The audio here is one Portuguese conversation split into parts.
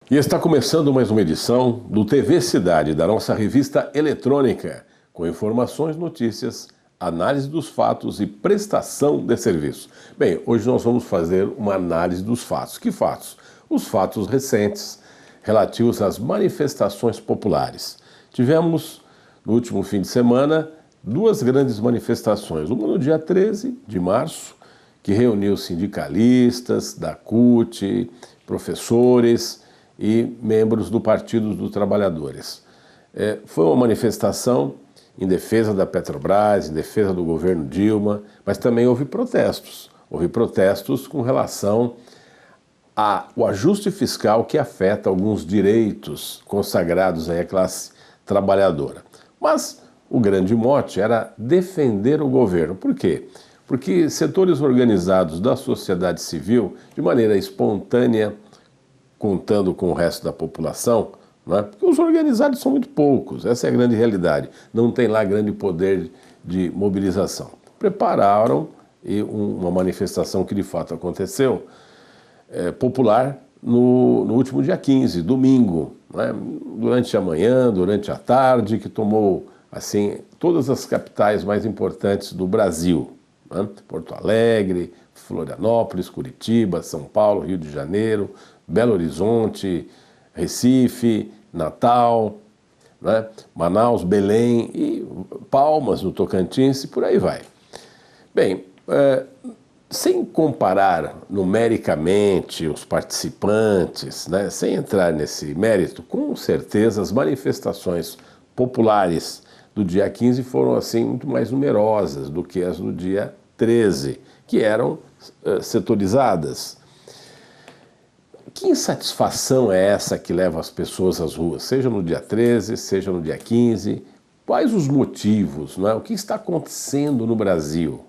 E está começando mais uma edição do TV Cidade, da nossa revista eletrônica, com informações, notícias, análise dos fatos e prestação de serviço. Bem, hoje nós vamos fazer uma análise dos fatos. Que fatos? Os fatos recentes relativos às manifestações populares. Tivemos, no último fim de semana, duas grandes manifestações. Uma no dia 13 de março, que reuniu sindicalistas da CUT, professores e membros do Partido dos Trabalhadores. Foi uma manifestação em defesa da Petrobras, em defesa do governo Dilma, mas também houve protestos. Houve protestos com relação ao ajuste fiscal que afeta alguns direitos consagrados aí à classe trabalhadora. Mas o grande mote era defender o governo. Por quê? Porque setores organizados da sociedade civil, de maneira espontânea, contando com o resto da população, né? Porque os organizados são muito poucos, essa é a grande realidade, não tem lá grande poder de mobilização. Prepararam uma manifestação que de fato aconteceu, popular, no último dia 15, domingo, né? Durante a manhã, durante a tarde, que tomou assim, todas as capitais mais importantes do Brasil, né? Porto Alegre, Florianópolis, Curitiba, São Paulo, Rio de Janeiro, Belo Horizonte, Recife, Natal, né? Manaus, Belém e Palmas, no Tocantins, e por aí vai. Bem, sem comparar numericamente os participantes, né? Sem entrar nesse mérito, com certeza as manifestações populares do dia 15 foram assim muito mais numerosas do que as do dia 13, que eram setorizadas. Que insatisfação é essa que leva as pessoas às ruas, seja no dia 13, seja no dia 15? Quais os motivos, não é? O que está acontecendo no Brasil?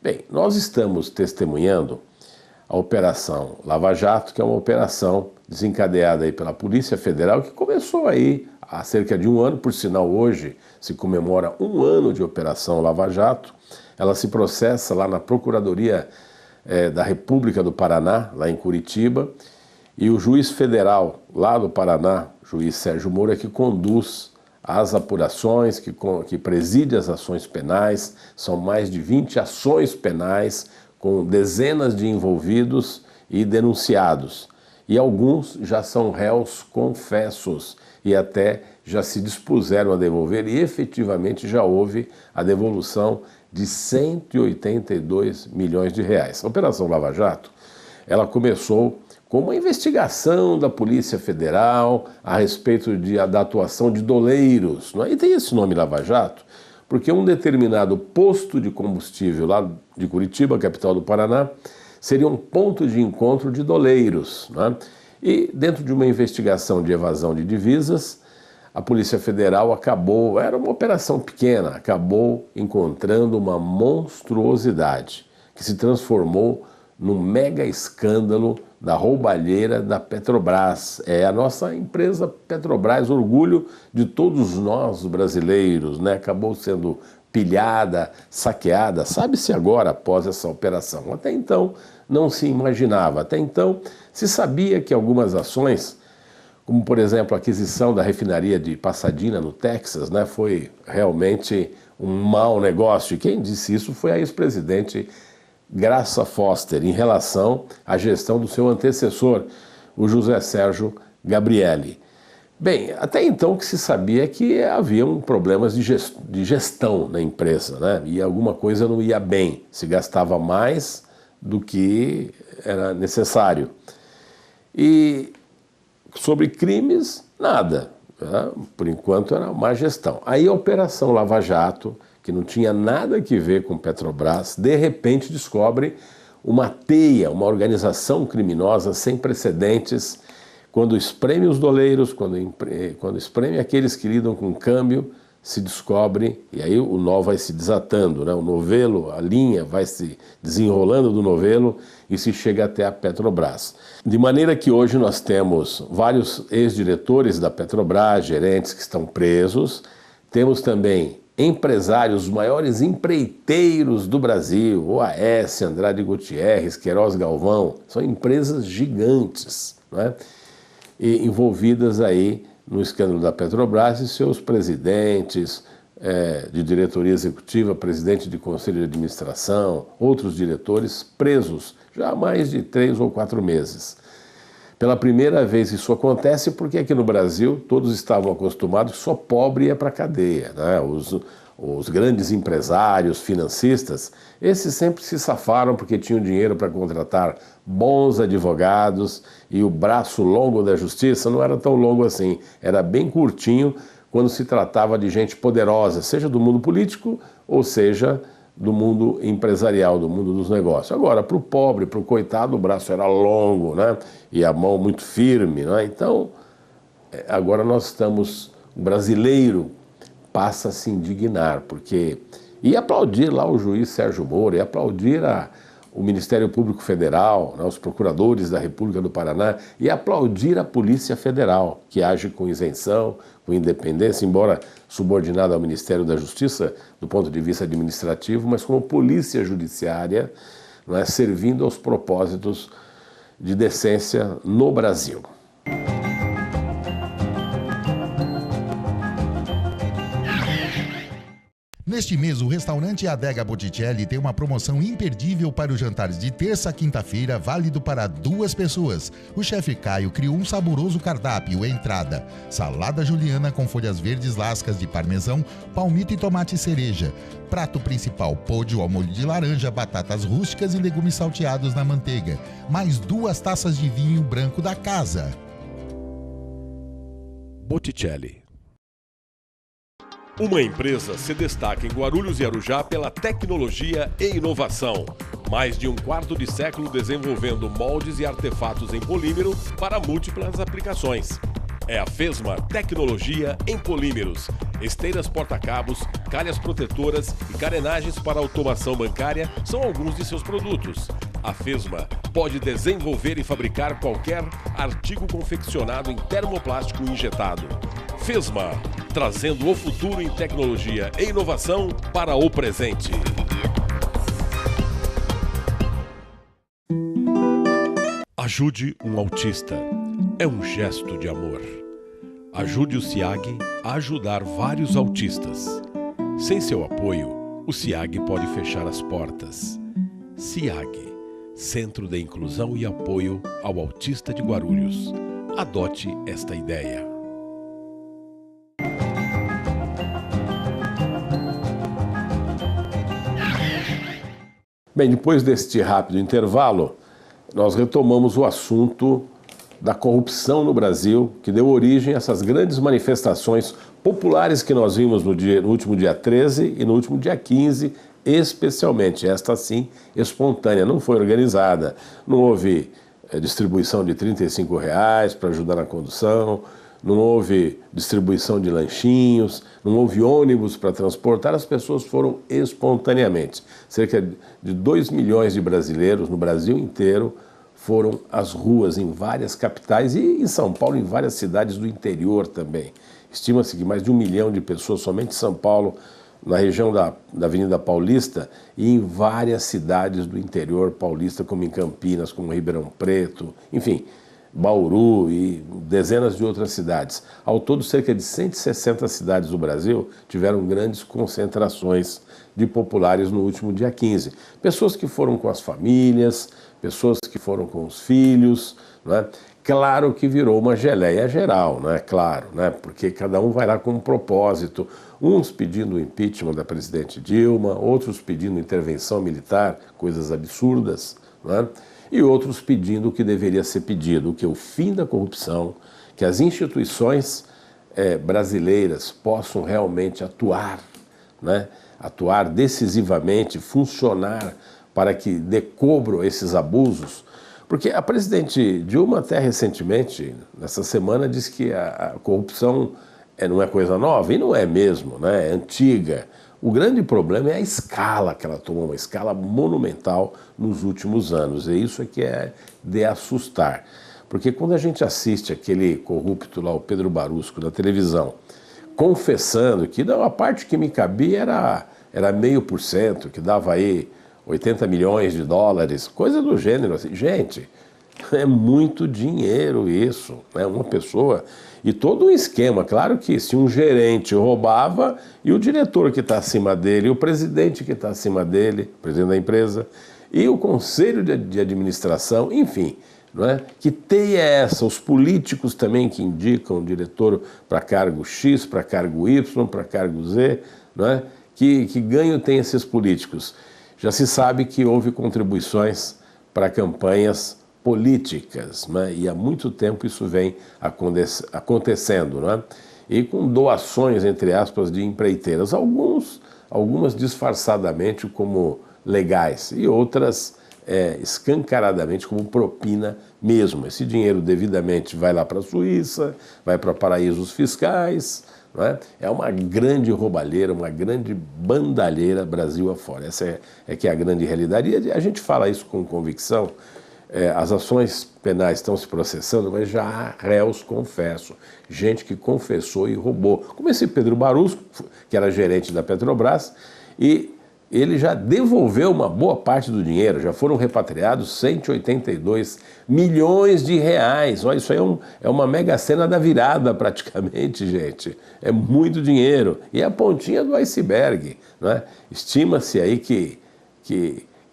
Bem, nós estamos testemunhando a Operação Lava Jato, que é uma operação desencadeada aí pela Polícia Federal, que começou aí há cerca de um ano, por sinal hoje se comemora um ano de Operação Lava Jato. Ela se processa lá na Procuradoria da República do Paraná, lá em Curitiba, e o juiz federal lá do Paraná, juiz Sérgio Moro, é que conduz as apurações, que preside as ações penais. São mais de 20 ações penais com dezenas de envolvidos e denunciados. E alguns já são réus confessos e até já se dispuseram a devolver, e efetivamente já houve a devolução de 182 milhões de reais. A Operação Lava Jato, ela começou com uma investigação da Polícia Federal a respeito da atuação de doleiros. Não é? E tem esse nome Lava Jato porque um determinado posto de combustível lá de Curitiba, capital do Paraná, seria um ponto de encontro de doleiros. Não é? E dentro de uma investigação de evasão de divisas, a Polícia Federal acabou, era uma operação pequena, acabou encontrando uma monstruosidade que se transformou num mega escândalo da roubalheira da Petrobras. É a nossa empresa Petrobras, orgulho de todos nós brasileiros, né? Acabou sendo pilhada, saqueada, sabe-se agora após essa operação. Até então não se imaginava, até então se sabia que algumas ações, como por exemplo a aquisição da refinaria de Pasadena no Texas, né, foi realmente um mau negócio. E quem disse isso foi a ex-presidente Graça Foster, em relação à gestão do seu antecessor, o José Sérgio Gabrielli. Bem, até então o que se sabia é que haviam problemas de gestão na empresa, né? E alguma coisa não ia bem, se gastava mais do que era necessário. E sobre crimes, nada, né? Por enquanto era má gestão. Aí a Operação Lava Jato, que não tinha nada a ver com Petrobras, de repente descobre uma teia, uma organização criminosa sem precedentes, quando espreme os doleiros, quando espreme aqueles que lidam com câmbio, se descobre, e aí o nó vai se desatando, né? O novelo, a linha vai se desenrolando do novelo e se chega até a Petrobras. De maneira que hoje nós temos vários ex-diretores da Petrobras, gerentes que estão presos, temos também empresários, os maiores empreiteiros do Brasil, OAS, Andrade Gutierrez, Queiroz Galvão, são empresas gigantes, não é? envolvidas aí no escândalo da Petrobras e seus presidentes de diretoria executiva, presidente de conselho de administração, outros diretores presos já há mais de 3 ou 4 meses. Pela primeira vez isso acontece porque aqui no Brasil todos estavam acostumados que só pobre ia para a cadeia, né? Os grandes empresários, financistas, esses sempre se safaram porque tinham dinheiro para contratar bons advogados e o braço longo da justiça não era tão longo assim, era bem curtinho quando se tratava de gente poderosa, seja do mundo político ou seja do mundo empresarial, do mundo dos negócios. Agora, para o pobre, para o coitado, o braço era longo, né? E a mão muito firme, né? Então, agora o brasileiro passa a se indignar, porque e aplaudir lá o juiz Sérgio Moro, e aplaudir o Ministério Público Federal, né, os procuradores da República do Paraná, e aplaudir a Polícia Federal, que age com isenção, com independência, embora subordinada ao Ministério da Justiça do ponto de vista administrativo, mas como polícia judiciária, né, servindo aos propósitos de decência no Brasil. Neste mês, o restaurante Adega Botticelli tem uma promoção imperdível para os jantares de terça a quinta-feira, válido para 2 pessoas. O chefe Caio criou um saboroso cardápio, entrada: salada juliana com folhas verdes lascas de parmesão, palmito e tomate cereja. Prato principal, pódio ao molho de laranja, batatas rústicas e legumes salteados na manteiga. Mais 2 taças de vinho branco da casa. Botticelli. Uma empresa se destaca em Guarulhos e Arujá pela tecnologia e inovação. Mais de um quarto de século desenvolvendo moldes e artefatos em polímero para múltiplas aplicações. É a Fesma Tecnologia em Polímeros. Esteiras porta-cabos, calhas protetoras e carenagens para automação bancária são alguns de seus produtos. A Fesma pode desenvolver e fabricar qualquer artigo confeccionado em termoplástico injetado. Fesma, trazendo o futuro em tecnologia e inovação para o presente. Ajude um autista. É um gesto de amor. Ajude o SIAG a ajudar vários autistas. Sem seu apoio, o SIAG pode fechar as portas. SIAG, Centro de Inclusão e Apoio ao Autista de Guarulhos. Adote esta ideia. Bem, depois deste rápido intervalo, nós retomamos o assunto da corrupção no Brasil, que deu origem a essas grandes manifestações populares que nós vimos no último dia 13 e no último dia 15, especialmente, esta sim, espontânea, não foi organizada, não houve distribuição de R$35 para ajudar na condução, não houve distribuição de lanchinhos, não houve ônibus para transportar, as pessoas foram espontaneamente. Cerca de 2 milhões de brasileiros no Brasil inteiro foram às ruas em várias capitais e em São Paulo, em várias cidades do interior também. Estima-se que mais de 1 milhão de pessoas somente em São Paulo, na região da Avenida Paulista e em várias cidades do interior paulista, como em Campinas, como Ribeirão Preto, enfim, Bauru e dezenas de outras cidades. Ao todo, cerca de 160 cidades do Brasil tiveram grandes concentrações de populares no último dia 15. Pessoas que foram com as famílias, pessoas que foram com os filhos, né? Claro que virou uma geleia geral, né? Claro, né? Porque cada um vai lá com um propósito, uns pedindo o impeachment da presidente Dilma, outros pedindo intervenção militar, coisas absurdas, né? E outros pedindo o que deveria ser pedido, que é o fim da corrupção, que as instituições brasileiras possam realmente atuar, né? Atuar decisivamente, funcionar para que dê cobro a esses abusos. Porque a presidente Dilma até recentemente, nessa semana, disse que a corrupção não é coisa nova, e não é mesmo, né? É antiga. O grande problema é a escala que ela tomou, uma escala monumental nos últimos anos, e isso é que é de assustar. Porque quando a gente assiste aquele corrupto lá, o Pedro Barusco, na televisão, confessando que não, a parte que me cabia era 0,5%, que dava aí 80 milhões de dólares, coisa do gênero assim. Gente, É muito dinheiro isso, né? Uma pessoa... E todo um esquema, claro que se um gerente roubava, e o diretor que está acima dele, o presidente que está acima dele, o presidente da empresa, e o conselho de administração, enfim, não é? Que teia é essa, os políticos também que indicam o diretor para cargo X, para cargo Y, para cargo Z, não é? Que ganho tem esses políticos? Já se sabe que houve contribuições para campanhas políticas, né? E há muito tempo isso vem acontecendo, né? E com doações, entre aspas, de empreiteiras, algumas disfarçadamente como legais e outras escancaradamente como propina mesmo. Esse dinheiro devidamente vai lá para a Suíça, vai para paraísos fiscais, né? É uma grande roubalheira, uma grande bandalheira Brasil afora. Essa é que é a grande realidade e a gente fala isso com convicção. As ações penais estão se processando, mas já há réus, confesso, gente que confessou e roubou. Como esse Pedro Barusco, que era gerente da Petrobras, e ele já devolveu uma boa parte do dinheiro, já foram repatriados 182 milhões de reais. Olha, isso aí é uma mega-sena da virada praticamente, gente. É muito dinheiro. E é a pontinha do iceberg, não é? Estima-se aí que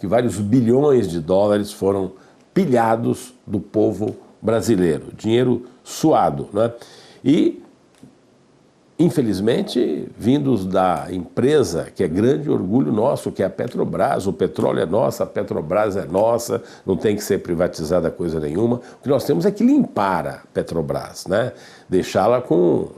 vários bilhões de dólares foram pilhados do povo brasileiro, dinheiro suado, né? E, infelizmente, vindos da empresa que é grande orgulho nosso, que é a Petrobras. O petróleo é nosso, a Petrobras é nossa, não tem que ser privatizada coisa nenhuma. O que nós temos é que limpar a Petrobras, né? Deixá-la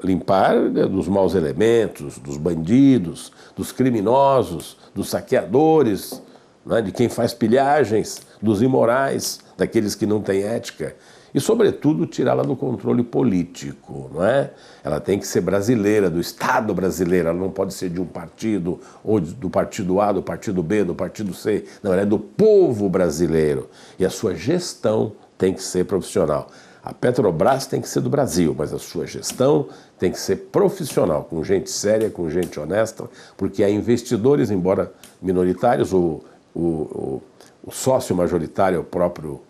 limpar dos maus elementos, dos bandidos, dos criminosos, dos saqueadores, né? De quem faz pilhagens, dos imorais, daqueles que não têm ética. E, sobretudo, tirá-la do controle político, não é? Ela tem que ser brasileira, do Estado brasileiro, ela não pode ser de um partido, ou do partido A, do partido B, do partido C, não, ela é do povo brasileiro. E a sua gestão tem que ser profissional. A Petrobras tem que ser do Brasil, mas a sua gestão tem que ser profissional, com gente séria, com gente honesta, porque há investidores, embora minoritários, o sócio majoritário é o próprio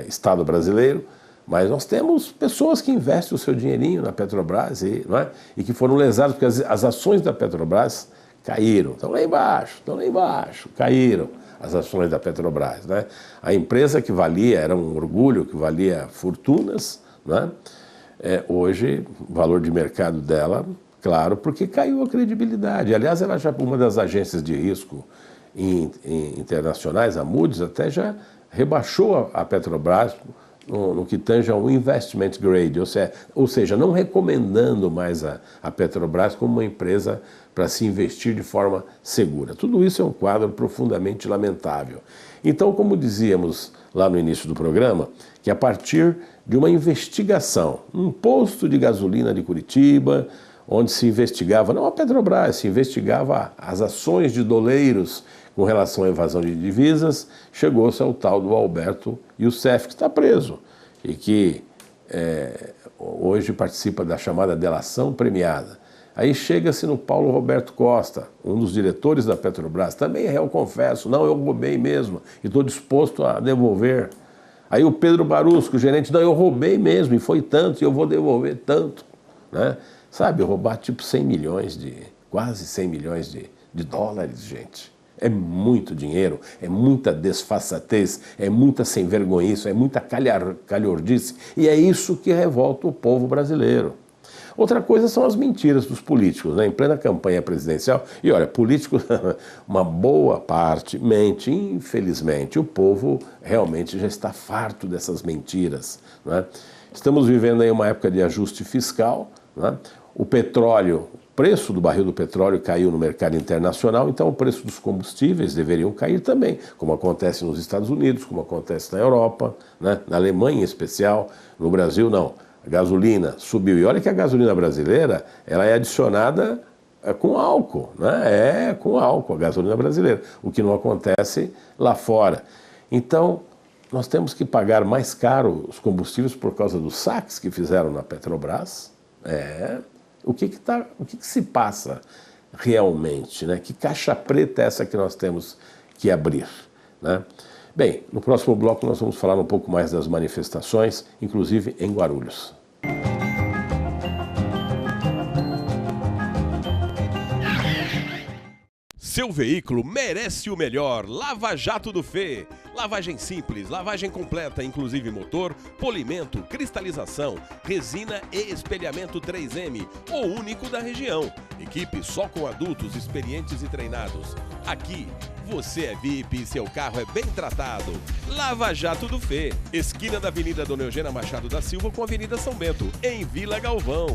Estado brasileiro, mas nós temos pessoas que investem o seu dinheirinho na Petrobras não é? E que foram lesadas, porque as ações da Petrobras caíram, estão lá embaixo, caíram as ações da Petrobras, né? A empresa que valia, era um orgulho, que valia fortunas, né? Hoje o valor de mercado dela, claro, porque caiu a credibilidade. Aliás, ela já, uma das agências de risco internacionais, a Moody's, até já rebaixou a Petrobras no que tange ao investment grade, ou seja, não recomendando mais a Petrobras como uma empresa para se investir de forma segura. Tudo isso é um quadro profundamente lamentável. Então, como dizíamos lá no início do programa, que a partir de uma investigação, um posto de gasolina de Curitiba, onde se investigava, não a Petrobras, se investigava as ações de doleiros com relação à evasão de divisas, chegou-se ao tal do Alberto Youssef, que está preso e que hoje participa da chamada delação premiada. Aí chega-se no Paulo Roberto Costa, um dos diretores da Petrobras, também é réu, confesso, não, eu roubei mesmo e estou disposto a devolver. Aí o Pedro Barusco, o gerente, não, eu roubei mesmo e foi tanto e eu vou devolver tanto, né? Sabe, roubar tipo 100 milhões quase 100 milhões de dólares, gente. É muito dinheiro, é muita desfaçatez, é muita sem-vergonhice, é muita calhordice, e é isso que revolta o povo brasileiro. Outra coisa são as mentiras dos políticos, né? Em plena campanha presidencial. E olha, políticos, uma boa parte mente, infelizmente. O povo realmente já está farto dessas mentiras, né? Estamos vivendo aí uma época de ajuste fiscal, né? O petróleo, o preço do barril do petróleo caiu no mercado internacional, então o preço dos combustíveis deveriam cair também, como acontece nos Estados Unidos, como acontece na Europa, né? Na Alemanha em especial, no Brasil não. A gasolina subiu. E olha que a gasolina brasileira, ela é adicionada com álcool, né? É com álcool a gasolina brasileira, o que não acontece lá fora. Então, nós temos que pagar mais caro os combustíveis por causa dos saques que fizeram na Petrobras. O que se passa realmente, né? Que caixa preta é essa que nós temos que abrir, né? Bem, no próximo bloco nós vamos falar um pouco mais das manifestações, inclusive em Guarulhos. Seu veículo merece o melhor. Lava Jato do Fê. Lavagem simples, lavagem completa, inclusive motor, polimento, cristalização, resina e espelhamento 3M, o único da região. Equipe só com adultos experientes e treinados. Aqui, você é VIP e seu carro é bem tratado. Lava Jato do Fê. Esquina da Avenida Dona Eugênia Machado da Silva com a Avenida São Bento, em Vila Galvão.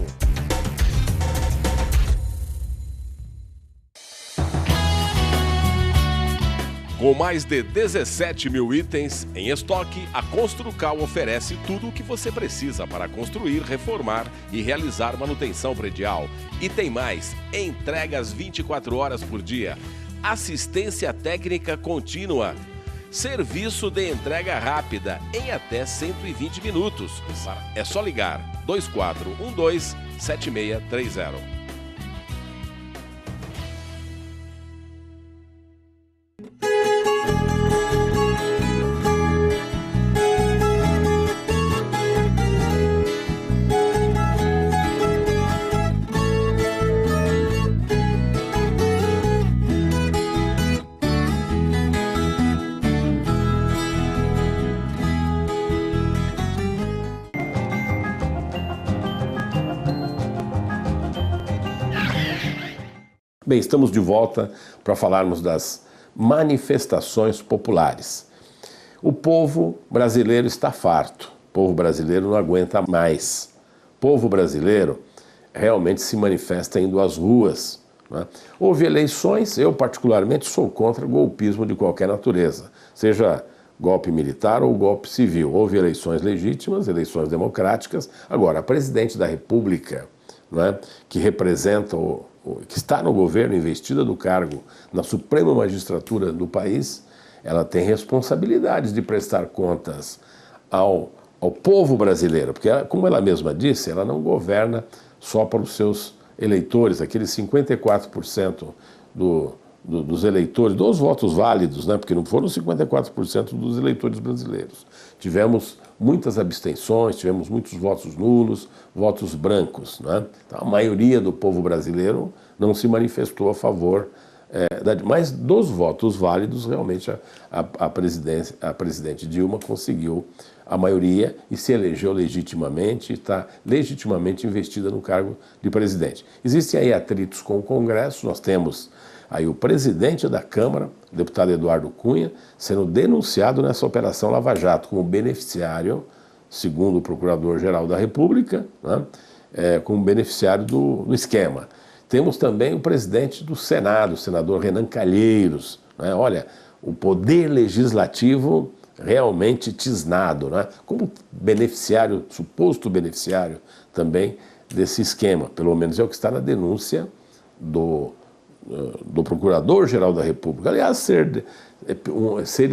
Com mais de 17 mil itens em estoque, a Construcal oferece tudo o que você precisa para construir, reformar e realizar manutenção predial. E tem mais, entregas 24 horas por dia, assistência técnica contínua, serviço de entrega rápida em até 120 minutos. É só ligar 2412-7630. Bem, estamos de volta para falarmos das manifestações populares. O povo brasileiro está farto, o povo brasileiro não aguenta mais. O povo brasileiro realmente se manifesta indo às ruas, né? Houve eleições, eu particularmente sou contra golpismo de qualquer natureza, seja golpe militar ou golpe civil. Houve eleições legítimas, eleições democráticas. Agora, a presidente da República, né, que representa que está no governo, investida do cargo na Suprema Magistratura do país, ela tem responsabilidades de prestar contas ao povo brasileiro, porque, como ela mesma disse, ela não governa só para os seus eleitores, aqueles 54% dos eleitores, dos votos válidos, né? Porque não foram 54% dos eleitores brasileiros. Tivemos muitas abstenções, tivemos muitos votos nulos, votos brancos, né? Então, a maioria do povo brasileiro não se manifestou a favor, mas dos votos válidos, realmente a presidente Dilma conseguiu a maioria e se elegeu legitimamente, está legitimamente investida no cargo de presidente. Existem aí atritos com o Congresso, nós temos aí o presidente da Câmara, o deputado Eduardo Cunha, sendo denunciado nessa Operação Lava Jato como beneficiário, segundo o Procurador-Geral da República, né, como beneficiário do esquema. Temos também o presidente do Senado, o senador Renan Calheiros, né, olha, o poder legislativo realmente tisnado, né, como beneficiário, suposto beneficiário também desse esquema, pelo menos é o que está na denúncia do Procurador-Geral da República. Aliás, ser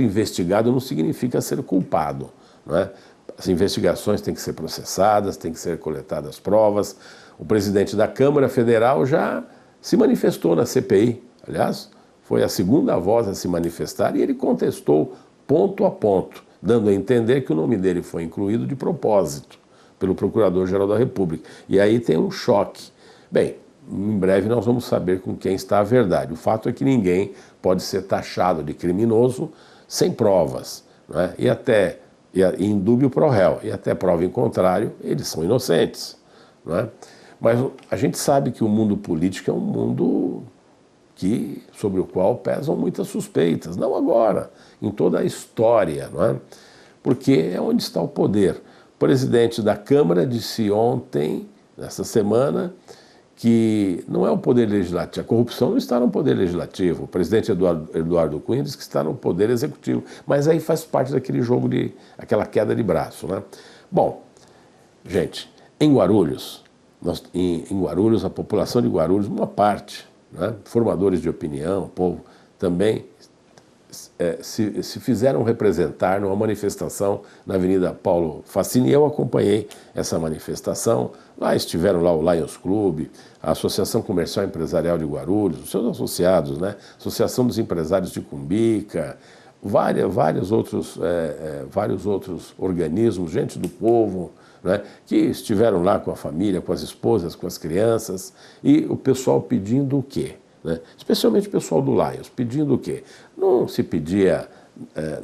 investigado não significa ser culpado, não é? As investigações têm que ser processadas, têm que ser coletadas provas. O presidente da Câmara Federal já se manifestou na CPI. Aliás, foi a segunda voz a se manifestar e ele contestou ponto a ponto, dando a entender que o nome dele foi incluído de propósito pelo Procurador-Geral da República. E aí tem um choque. Bem, em breve nós vamos saber com quem está a verdade. O fato é que ninguém pode ser taxado de criminoso sem provas, não é? E in dúbio pro réu, e até prova em contrário, eles são inocentes, não é? Mas a gente sabe que o mundo político é um mundo sobre o qual pesam muitas suspeitas, não agora, em toda a história, não é? Porque é onde está o poder. O presidente da Câmara disse ontem, nessa semana, que não é o poder legislativo, a corrupção não está no poder legislativo. O presidente Eduardo Cunha diz que está no poder executivo, mas aí faz parte daquele jogo aquela queda de braço, né? Bom, gente, em Guarulhos, a população de Guarulhos, uma parte, né, formadores de opinião, o povo também se fizeram representar numa manifestação na Avenida Paulo Facini. Eu acompanhei essa manifestação. Lá estiveram o Lions Club, a Associação Comercial e Empresarial de Guarulhos, os seus associados, né? Associação dos Empresários de Cumbica, vários outros organismos, gente do povo, né, que estiveram lá com a família, com as esposas, com as crianças, e o pessoal pedindo o quê? Né? Especialmente o pessoal do Lions, pedindo o quê? Não se pedia,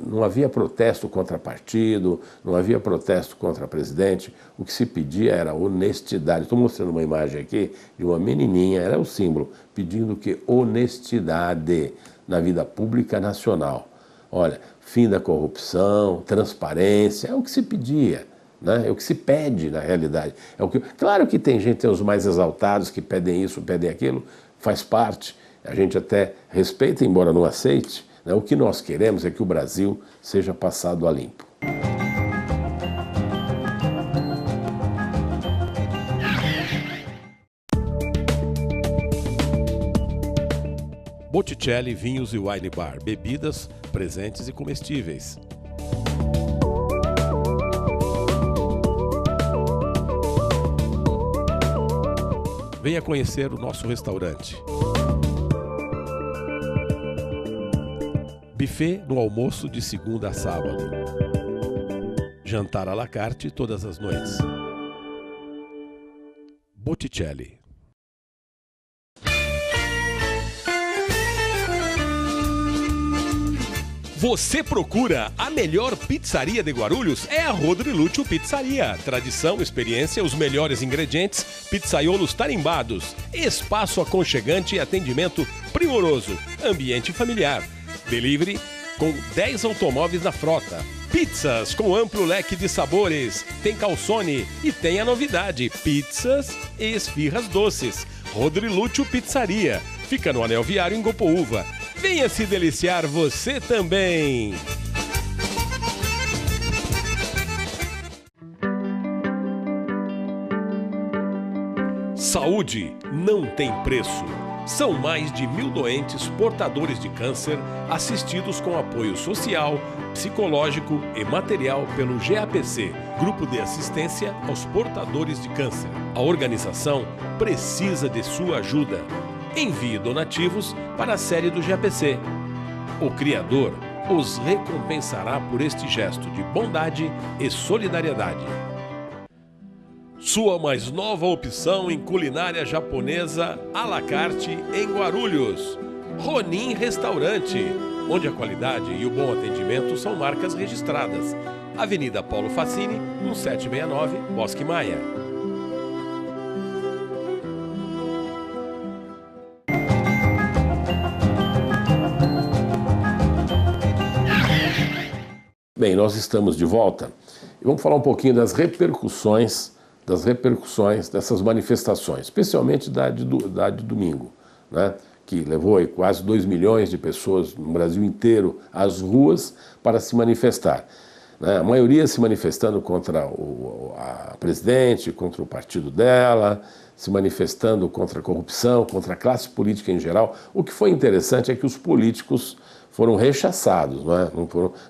não havia protesto contra partido, não havia protesto contra presidente, o que se pedia era honestidade. Estou mostrando uma imagem aqui de uma menininha, era o símbolo, pedindo o quê? Honestidade na vida pública nacional. Olha, fim da corrupção, transparência, é o que se pedia. Né? É o que se pede, na realidade. Claro que tem gente, tem os mais exaltados que pedem isso, pedem aquilo, faz parte, a gente até respeita, embora não aceite, né? O que nós queremos é que o Brasil seja passado a limpo. Botticelli Vinhos e Wine Bar, bebidas, presentes e comestíveis. Venha conhecer o nosso restaurante. Buffet no almoço de segunda a sábado. Jantar à la carte todas as noites. Botticelli. Você procura a melhor pizzaria de Guarulhos? É a Rodriluccio Pizzaria. Tradição, experiência, os melhores ingredientes, pizzaiolos tarimbados, espaço aconchegante e atendimento primoroso, ambiente familiar. Delivery com 10 automóveis na frota. Pizzas com amplo leque de sabores. Tem calzone e tem a novidade, pizzas e esfirras doces. Rodriluccio Pizzaria. Fica no Anel Viário em Gopoúva. Venha se deliciar você também! Saúde não tem preço. São mais de 1.000 doentes portadores de câncer assistidos com apoio social, psicológico e material pelo GAPC, Grupo de Assistência aos Portadores de Câncer. A organização precisa de sua ajuda. Envie donativos para a série do GAPC. O Criador os recompensará por este gesto de bondade e solidariedade. Sua mais nova opção em culinária japonesa à la carte em Guarulhos. Ronin Restaurante, onde a qualidade e o bom atendimento são marcas registradas. Avenida Paulo Facini, 1769, Bosque Maia. Bem, nós estamos de volta e vamos falar um pouquinho das repercussões dessas manifestações, especialmente da de domingo, né, que levou aí quase 2 milhões de pessoas no Brasil inteiro às ruas para se manifestar. Né, a maioria se manifestando contra a presidente, contra o partido dela, se manifestando contra a corrupção, contra a classe política em geral. O que foi interessante é que os políticos foram rechaçados, não é?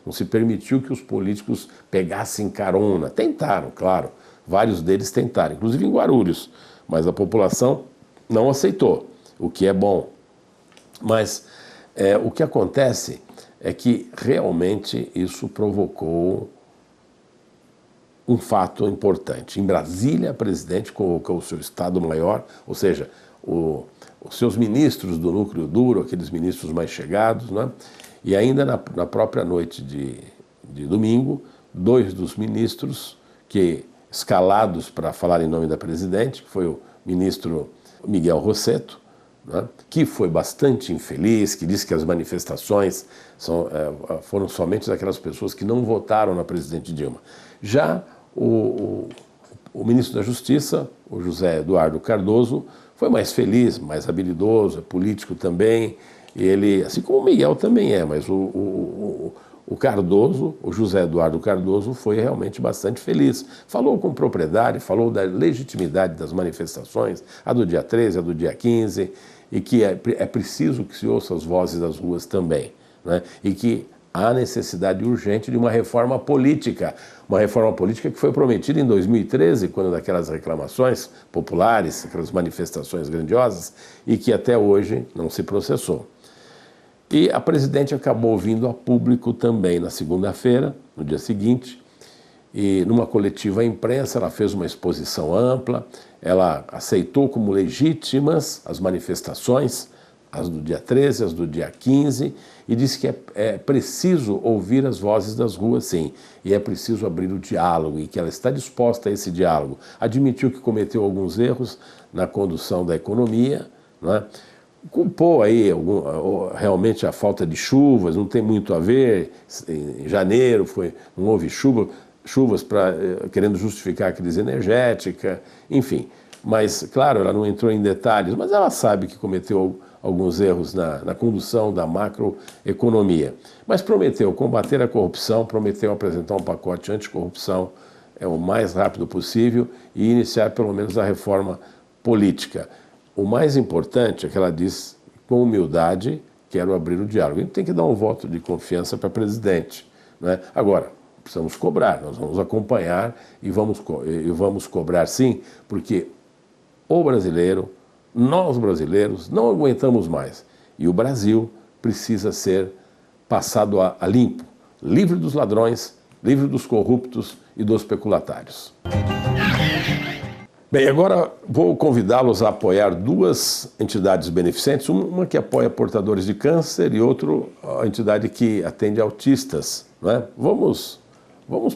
Não se permitiu que os políticos pegassem carona. Tentaram, claro, vários deles tentaram, inclusive em Guarulhos, mas a população não aceitou, o que é bom. Mas o que acontece é que realmente isso provocou um fato importante. Em Brasília, a presidente convocou o seu Estado-Maior, ou seja, os seus ministros do núcleo duro, aqueles ministros mais chegados, né? E ainda na própria noite de domingo, 2 dos ministros escalados para falar em nome da presidente, que foi o ministro Miguel Rossetto, né? Que foi bastante infeliz, que disse que as manifestações foram somente daquelas pessoas que não votaram na presidente Dilma. Já o ministro da Justiça, o José Eduardo Cardoso, foi mais feliz, mais habilidoso, é político também. Ele, assim como o Miguel também é, mas o Cardoso, o José Eduardo Cardoso, foi realmente bastante feliz. Falou com propriedade, falou da legitimidade das manifestações, a do dia 13, a do dia 15, e que é preciso que se ouça as vozes das ruas também, né? E que há necessidade urgente de uma reforma política que foi prometida em 2013, quando daquelas reclamações populares, aquelas manifestações grandiosas, e que até hoje não se processou. E a presidente acabou vindo a público também na segunda-feira, no dia seguinte, e numa coletiva à imprensa ela fez uma exposição ampla, ela aceitou como legítimas as manifestações, as do dia 13, as do dia 15, e disse que é preciso ouvir as vozes das ruas, sim, e é preciso abrir o diálogo, e que ela está disposta a esse diálogo. Admitiu que cometeu alguns erros na condução da economia, não é? Culpou aí realmente a falta de chuvas, não tem muito a ver, em janeiro não houve chuvas querendo justificar a crise energética, enfim. Mas, claro, ela não entrou em detalhes, mas ela sabe que cometeu alguns erros na condução da macroeconomia. Mas prometeu combater a corrupção, prometeu apresentar um pacote anticorrupção o mais rápido possível e iniciar pelo menos a reforma política. O mais importante é que ela diz, com humildade, quero abrir o diálogo. A gente tem que dar um voto de confiança para a presidente, né? Agora, precisamos cobrar, nós vamos acompanhar e vamos cobrar sim, porque nós brasileiros, não aguentamos mais. E o Brasil precisa ser passado a limpo, livre dos ladrões, livre dos corruptos e dos especulatários. Bem, agora vou convidá-los a apoiar duas entidades beneficentes, uma que apoia portadores de câncer e outra a entidade que atende autistas, né? Vamos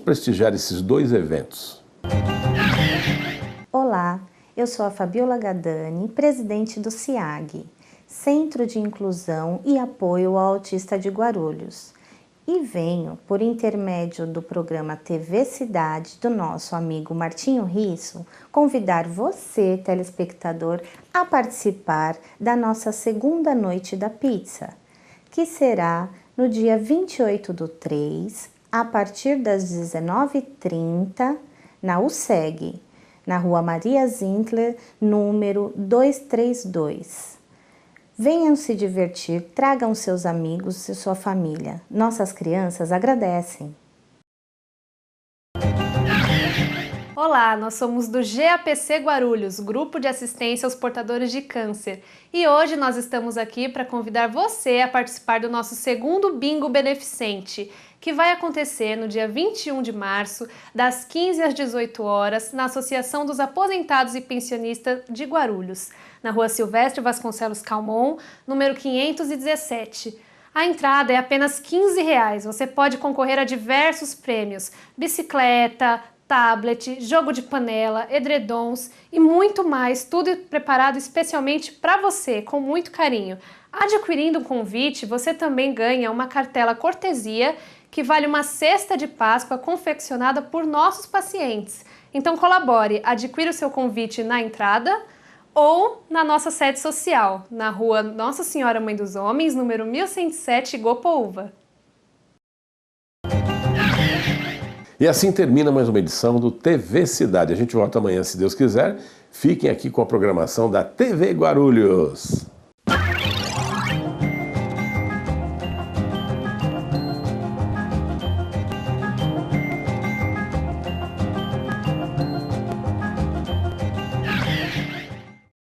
prestigiar esses dois eventos. Olá, eu sou a Fabiola Gadani, presidente do CIAG, Centro de Inclusão e Apoio ao Autista de Guarulhos. E venho, por intermédio do programa TV Cidade do nosso amigo Martinho Risso, convidar você, telespectador, a participar da nossa segunda noite da pizza, que será no dia 28/3, a partir das 19h30, na USEG, na Rua Maria Zintler, número 232. Venham se divertir, tragam seus amigos e sua família. Nossas crianças agradecem. Olá, nós somos do GAPC Guarulhos, Grupo de Assistência aos Portadores de Câncer. E hoje nós estamos aqui para convidar você a participar do nosso segundo Bingo Beneficente, que vai acontecer no dia 21 de março, das 15 às 18 horas, na Associação dos Aposentados e Pensionistas de Guarulhos, na Rua Silvestre Vasconcelos Calmon, número 517. A entrada é apenas R$15. Você pode concorrer a diversos prêmios: bicicleta, tablet, jogo de panela, edredons e muito mais, tudo preparado especialmente para você, com muito carinho. Adquirindo um convite, você também ganha uma cartela cortesia que vale uma cesta de Páscoa confeccionada por nossos pacientes. Então colabore, adquira o seu convite na entrada ou na nossa sede social, na Rua Nossa Senhora Mãe dos Homens, número 1107, Gopouva. E assim termina mais uma edição do TV Cidade. A gente volta amanhã, se Deus quiser. Fiquem aqui com a programação da TV Guarulhos.